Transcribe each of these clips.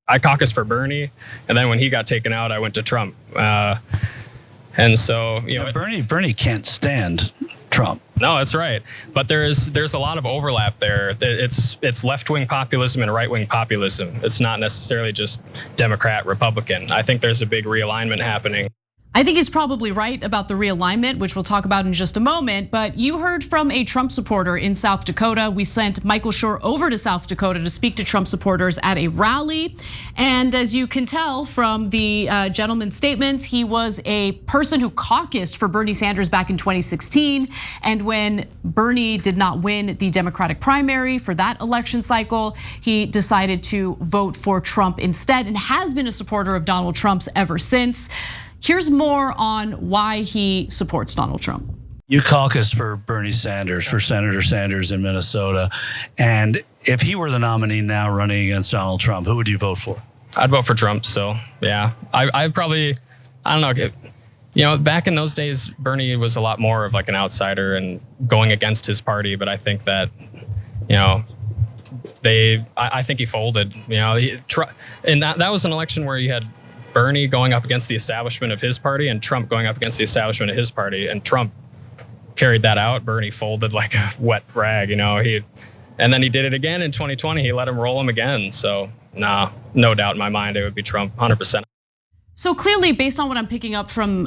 I caucused for Bernie, and then when he got taken out, I went to Trump. And so, Bernie can't stand Trump. No, that's right. But there's a lot of overlap there. It's left-wing populism and right-wing populism. It's not necessarily just Democrat, Republican. I think there's a big realignment happening. I think he's probably right about the realignment, which we'll talk about in just a moment. But you heard from a Trump supporter in South Dakota. We sent Michael Schur over to South Dakota to speak to Trump supporters at a rally. And as you can tell from the gentleman's statements, he was a person who caucused for Bernie Sanders back in 2016. And when Bernie did not win the Democratic primary for that election cycle, he decided to vote for Trump instead and has been a supporter of Donald Trump's ever since. Here's more on why he supports Donald Trump. You caucused for Bernie Sanders, for Senator Sanders in Minnesota. And if he were the nominee now running against Donald Trump, who would you vote for? I'd vote for Trump still, yeah. I don't know, back in those days, Bernie was a lot more of like an outsider and going against his party. But I think that, I think he folded, and that was an election where you had Bernie going up against the establishment of his party and Trump going up against the establishment of his party, and Trump carried that out. Bernie folded like a wet rag, and then he did it again in 2020. He let him roll him again. So no doubt in my mind, it would be Trump 100%. So clearly, based on what I'm picking up from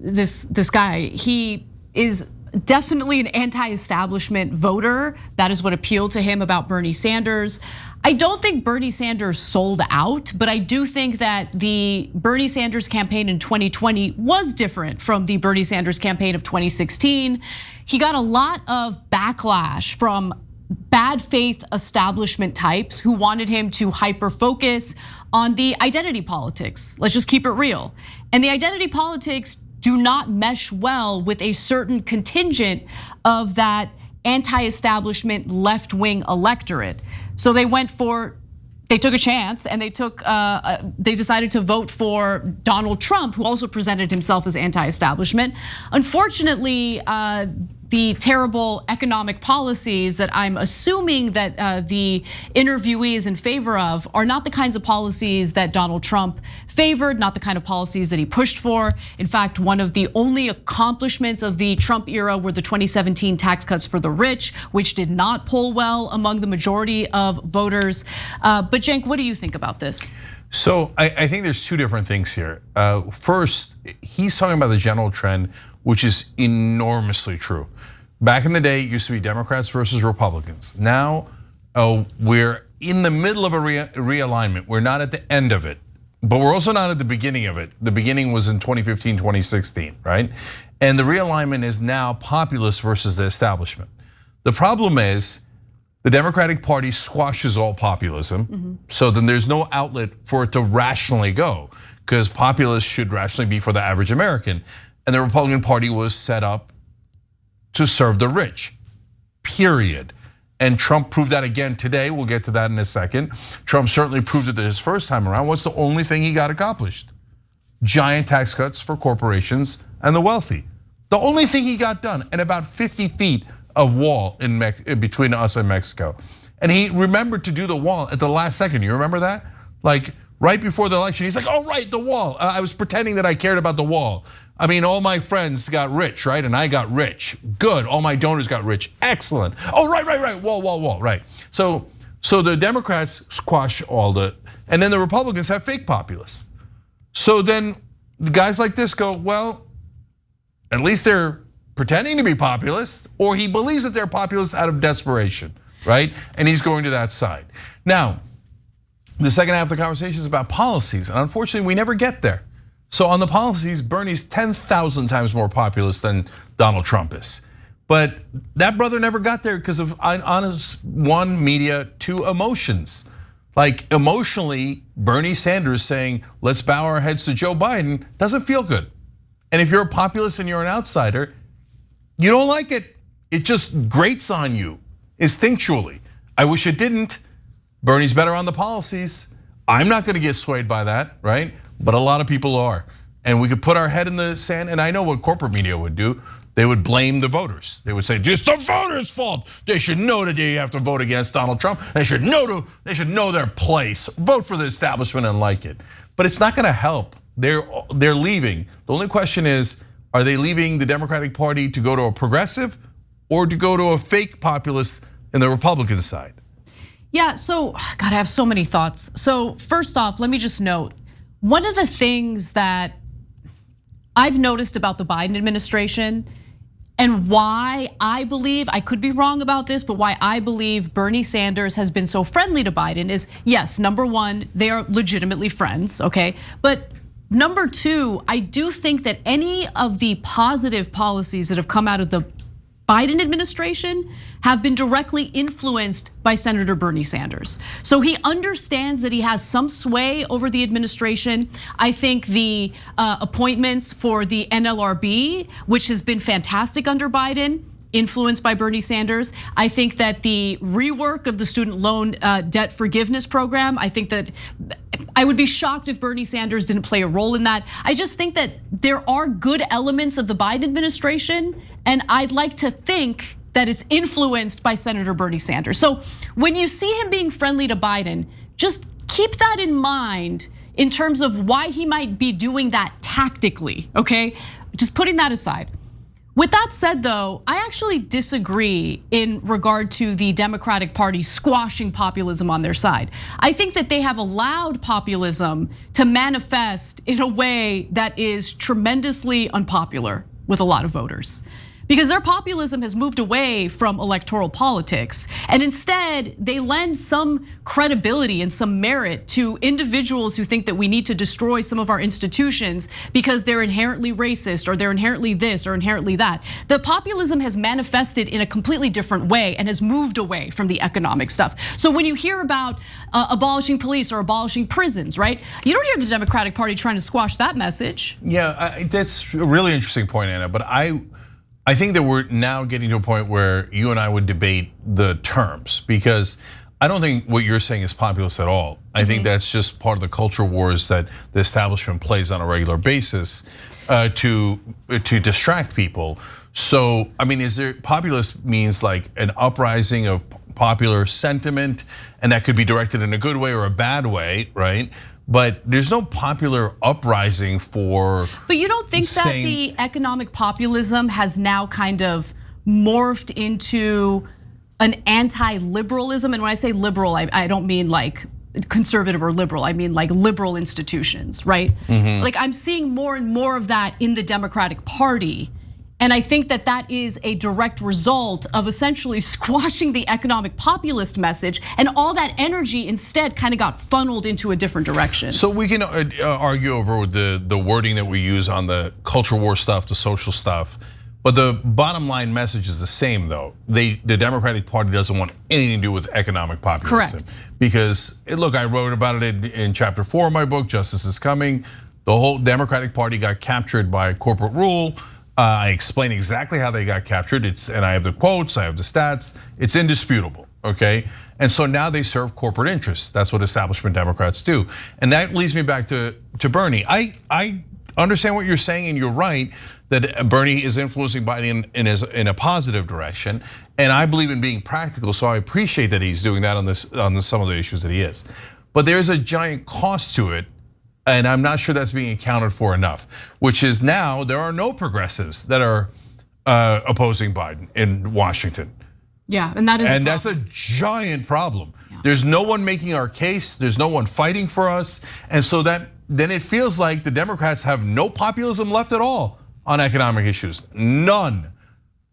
this guy, he is definitely an anti-establishment voter. That is what appealed to him about Bernie Sanders. I don't think Bernie Sanders sold out, but I do think that the Bernie Sanders campaign in 2020 was different from the Bernie Sanders campaign of 2016. He got a lot of backlash from bad faith establishment types who wanted him to hyper focus on the identity politics. Let's just keep it real. And the identity politics do not mesh well with a certain contingent of that anti-establishment left-wing electorate. So they took a chance and they decided to vote for Donald Trump, who also presented himself as anti-establishment. Unfortunately, the terrible economic policies that I'm assuming that the interviewee is in favor of are not the kinds of policies that Donald Trump favored, not the kind of policies that he pushed for. In fact, one of the only accomplishments of the Trump era were the 2017 tax cuts for the rich, which did not poll well among the majority of voters. But Cenk, what do you think about this? So I think there's two different things here. First, he's talking about the general trend, which is enormously true. Back in the day, it used to be Democrats versus Republicans. Now, we're in the middle of a realignment. We're not at the end of it, but we're also not at the beginning of it. The beginning was in 2015, 2016, right? And the realignment is now populist versus the establishment. The problem is the Democratic Party squashes all populism, so then there's no outlet for it to rationally go, because populists should rationally be for the average American. And the Republican Party was set up to serve the rich, period. And Trump proved that again today. We'll get to that in a second. Trump certainly proved it his first time around. What's the only thing he got accomplished? Giant tax cuts for corporations and the wealthy. The only thing he got done, and about 50 feet of wall in between us and Mexico. And he remembered to do the wall at the last second. You remember that? Like right before the election, he's like, oh right, the wall. I was pretending that I cared about the wall. I mean, all my friends got rich, right? And I got rich. Good, all my donors got rich, excellent. Oh, right, wall, right. So the Democrats squash all and then the Republicans have fake populists. So then guys like this go, well, at least they're pretending to be populist, or he believes that they're populist out of desperation, right? And he's going to that side. Now, the second half of the conversation is about policies, and unfortunately we never get there. So on the policies, Bernie's 10,000 times more populist than Donald Trump is. But that brother never got there because of honest, one, media, two, emotions. Like emotionally, Bernie Sanders saying, let's bow our heads to Joe Biden doesn't feel good. And if you're a populist and you're an outsider, you don't like it. It just grates on you instinctually. I wish it didn't. Bernie's better on the policies. I'm not gonna get swayed by that, right? But a lot of people are. And we could put our head in the sand, and I know what corporate media would do. they would blame the voters. They would say, it's the voters' fault. They should know that they have to vote against Donald Trump. They should know their place. Vote for the establishment and like it. But it's not gonna help. They're leaving. The only question is, are they leaving the Democratic Party to go to a progressive or to go to a fake populist in the Republican side? Yeah, so, God, I have so many thoughts. So first off, let me just note, one of the things that I've noticed about the Biden administration and why I believe, I could be wrong about this, but why I believe Bernie Sanders has been so friendly to Biden is, yes, number one, they are legitimately friends, okay? But number two, I do think that any of the positive policies that have come out of the Biden administration have been directly influenced by Senator Bernie Sanders. So he understands that he has some sway over the administration. I think the appointments for the NLRB, which has been fantastic under Biden, influenced by Bernie Sanders. I think that the rework of the student loan debt forgiveness program, I think that I would be shocked if Bernie Sanders didn't play a role in that. I just think that there are good elements of the Biden administration, and I'd like to think that it's influenced by Senator Bernie Sanders. So when you see him being friendly to Biden, just keep that in mind in terms of why he might be doing that tactically, okay? Just putting that aside. With that said though, I actually disagree in regard to the Democratic Party squashing populism on their side. I think that they have allowed populism to manifest in a way that is tremendously unpopular with a lot of voters. Because their populism has moved away from electoral politics, and instead they lend some credibility and some merit to individuals who think that we need to destroy some of our institutions because they're inherently racist or they're inherently this or inherently that. The populism has manifested in a completely different way and has moved away from the economic stuff. So when you hear about abolishing police or abolishing prisons, right? You don't hear the Democratic Party trying to squash that message. Yeah, that's a really interesting point, Anna, but I think that we're now getting to a point where you and I would debate the terms, because I don't think what you're saying is populist at all. I think that's just part of the culture wars that the establishment plays on a regular basis to distract people. So, I mean, is there, populist means like an uprising of popular sentiment, and that could be directed in a good way or a bad way, right? But there's no popular uprising for. But you don't think that the economic populism has now kind of morphed into an anti-liberalism? And when I say liberal, I don't mean like conservative or liberal. I mean like liberal institutions, right? Like I'm seeing more and more of that in the Democratic Party. And I think that that is a direct result of essentially squashing the economic populist message, and all that energy instead kind of got funneled into a different direction. So we can argue over the wording that we use on the culture war stuff, the social stuff, but the bottom line message is the same though. The Democratic Party doesn't want anything to do with economic populism. Correct. Because look, I wrote about it in chapter 4 of my book, Justice is Coming. The whole Democratic Party got captured by corporate rule. I explain exactly how they got captured. And I have the quotes, I have the stats. It's indisputable, okay? And so now they serve corporate interests. That's what establishment Democrats do. And that leads me back to Bernie. I understand what you're saying, and you're right that Bernie is influencing Biden in a positive direction. And I believe in being practical, so I appreciate that he's doing that on some of the issues that he is. But there's a giant cost to it. And I'm not sure that's being accounted for enough, which is now there are no progressives that are opposing Biden in Washington. Yeah, and that's a giant problem. Yeah. There's no one making our case. There's no one fighting for us, and so then it feels like the Democrats have no populism left at all on economic issues, none.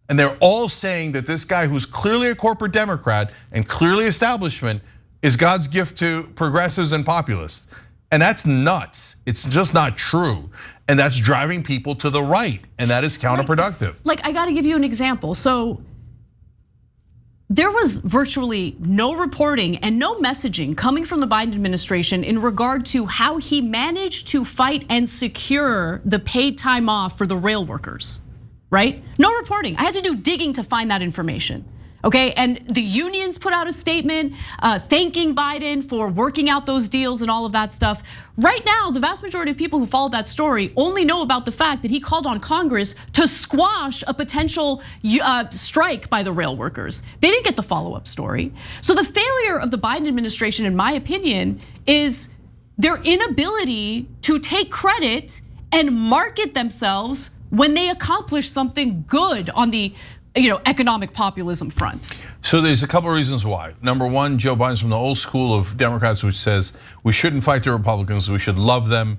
And they're all saying that this guy who's clearly a corporate Democrat and clearly establishment is God's gift to progressives and populists. And that's nuts. It's just not true. And that's driving people to the right, and that is counterproductive. Like I gotta give you an example. So there was virtually no reporting and no messaging coming from the Biden administration in regard to how he managed to fight and secure the paid time off for the rail workers, right? No reporting. I had to do digging to find that information. Okay, and the unions put out a statement thanking Biden for working out those deals and all of that stuff. Right now, the vast majority of people who followed that story only know about the fact that he called on Congress to squash a potential strike by the rail workers. They didn't get the follow-up story. So the failure of the Biden administration, in my opinion, is their inability to take credit and market themselves when they accomplish something good on the economic populism front. So there's a couple of reasons why. Number one, Joe Biden's from the old school of Democrats, which says we shouldn't fight the Republicans, we should love them.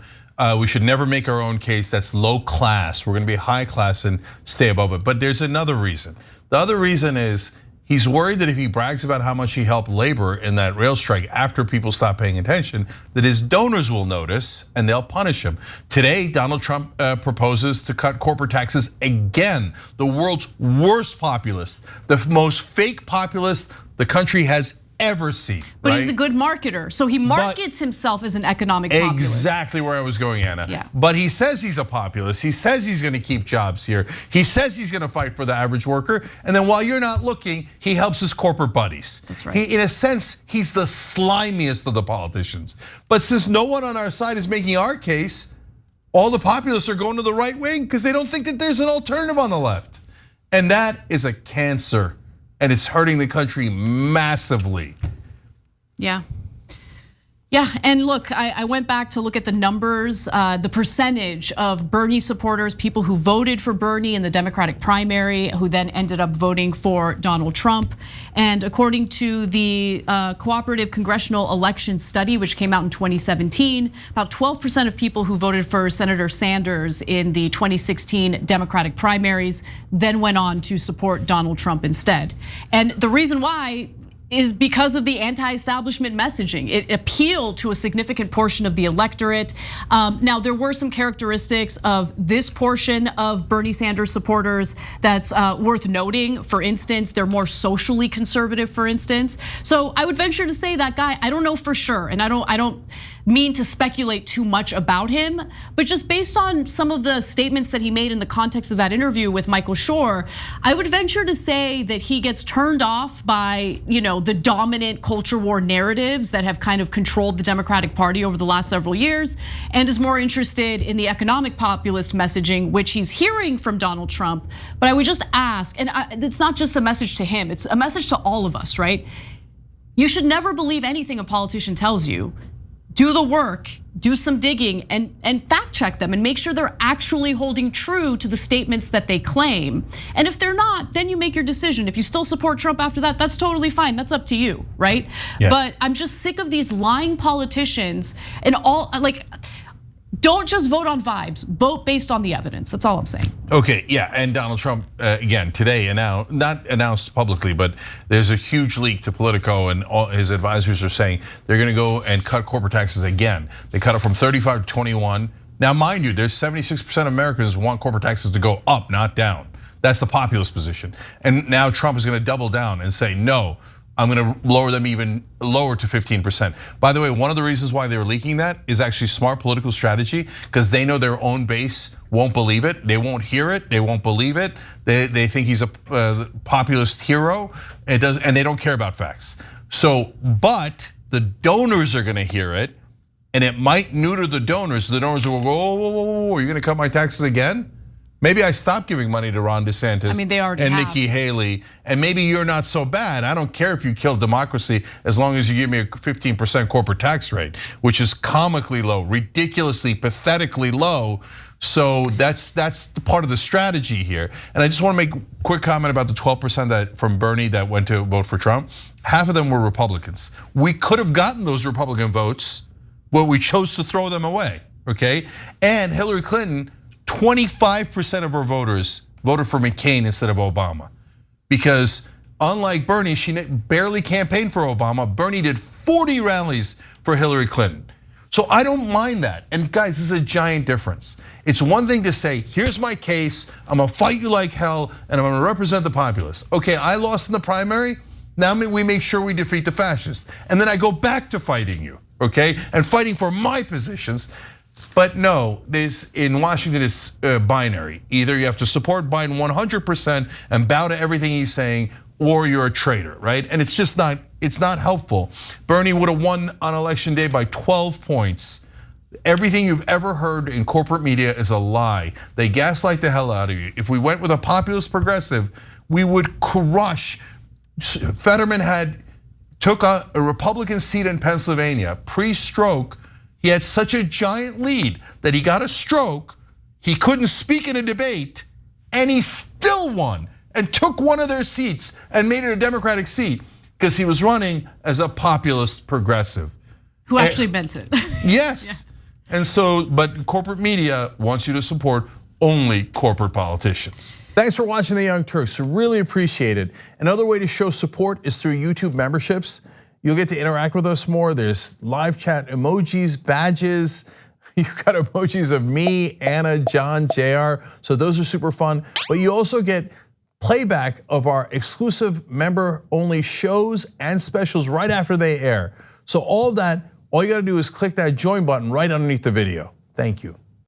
We should never make our own case. That's low class. We're gonna be high class and stay above it. But there's another reason. The other reason is he's worried that if he brags about how much he helped labor in that rail strike after people stop paying attention, that his donors will notice and they'll punish him. Today, Donald Trump proposes to cut corporate taxes again. The world's worst populist, the most fake populist the country has ever seen. But he's a good marketer, so he markets himself as an economic populist. Exactly where I was going, Anna. Yeah. But he says he's a populist. He says he's gonna keep jobs here. He says he's gonna fight for the average worker. And then while you're not looking, he helps his corporate buddies. That's right. In a sense, he's the slimiest of the politicians. But since no one on our side is making our case, all the populists are going to the right wing because they don't think that there's an alternative on the left. And that is a cancer. And it's hurting the country massively. Yeah. Yeah, and look, I went back to look at the numbers, the percentage of Bernie supporters, people who voted for Bernie in the Democratic primary, who then ended up voting for Donald Trump. And according to the Cooperative Congressional Election Study, which came out in 2017, about 12% of people who voted for Senator Sanders in the 2016 Democratic primaries then went on to support Donald Trump instead. And the reason why is because of the anti-establishment messaging. It appealed to a significant portion of the electorate. Now, there were some characteristics of this portion of Bernie Sanders supporters that's worth noting. For instance, they're more socially conservative, for instance. So I would venture to say that guy, I don't know for sure, and I don't mean to speculate too much about him, but just based on some of the statements that he made in the context of that interview with Michael Schor, I would venture to say that he gets turned off by, the dominant culture war narratives that have kind of controlled the Democratic Party over the last several years, and is more interested in the economic populist messaging, which he's hearing from Donald Trump. But I would just ask, and it's not just a message to him, it's a message to all of us, right? You should never believe anything a politician tells you. Do the work, do some digging, and fact check them and make sure they're actually holding true to the statements that they claim. And if they're not, then you make your decision. If you still support Trump after that, that's totally fine. That's up to you, right? Yeah. But I'm just sick of these lying politicians and all, don't just vote on vibes, vote based on the evidence. That's all I'm saying. Okay, yeah, and Donald Trump, again, today not announced publicly, but there's a huge leak to Politico, and all his advisors are saying they're gonna go and cut corporate taxes again. They cut it from 35 to 21. Now, mind you, there's 76% of Americans who want corporate taxes to go up, not down. That's the populist position. And now Trump is gonna double down and say, no, I'm gonna lower them even lower to 15%. By the way, one of the reasons why they were leaking that is actually smart political strategy, because they know their own base won't believe it, they won't hear it, they won't believe it. They think he's a populist hero, and they don't care about facts. So, but the donors are gonna hear it, and it might neuter the donors. The donors will go, whoa, you're gonna cut my taxes again? Maybe I stop giving money to Ron DeSantis and Nikki Haley, and maybe you're not so bad. I don't care if you kill democracy as long as you give me a 15% corporate tax rate, which is comically low, ridiculously, pathetically low. So that's part of the strategy here. And I just want to make a quick comment about the 12% that from Bernie that went to vote for Trump. Half of them were Republicans. We could have gotten those Republican votes, but we chose to throw them away, okay? And Hillary Clinton, 25% of her voters voted for McCain instead of Obama. Because unlike Bernie, she barely campaigned for Obama. Bernie did 40 rallies for Hillary Clinton. So I don't mind that. And guys, this is a giant difference. It's one thing to say, here's my case, I'm gonna fight you like hell, and I'm gonna represent the populace. Okay, I lost in the primary, now we make sure we defeat the fascists. And then I go back to fighting you, okay? And fighting for my positions. But no, in Washington it's binary. Either you have to support Biden 100% and bow to everything he's saying, or you're a traitor, right? And it's just not, it's not helpful. Bernie would have won on election day by 12 points. Everything you've ever heard in corporate media is a lie. They gaslight the hell out of you. If we went with a populist progressive, we would crush. Fetterman took a Republican seat in Pennsylvania pre-stroke. He had such a giant lead that he got a stroke. He couldn't speak in a debate, and he still won and took one of their seats and made it a Democratic seat because he was running as a populist progressive. Who actually meant it. Yes. Yeah. And so, but corporate media wants you to support only corporate politicians. Thanks for watching The Young Turks. Really appreciate it. Another way to show support is through YouTube memberships. You'll get to interact with us more. There's live chat emojis, badges. You've got emojis of me, Anna, John, JR. So those are super fun. But you also get playback of our exclusive member-only shows and specials right after they air. So all of that, all you gotta do is click that join button right underneath the video. Thank you.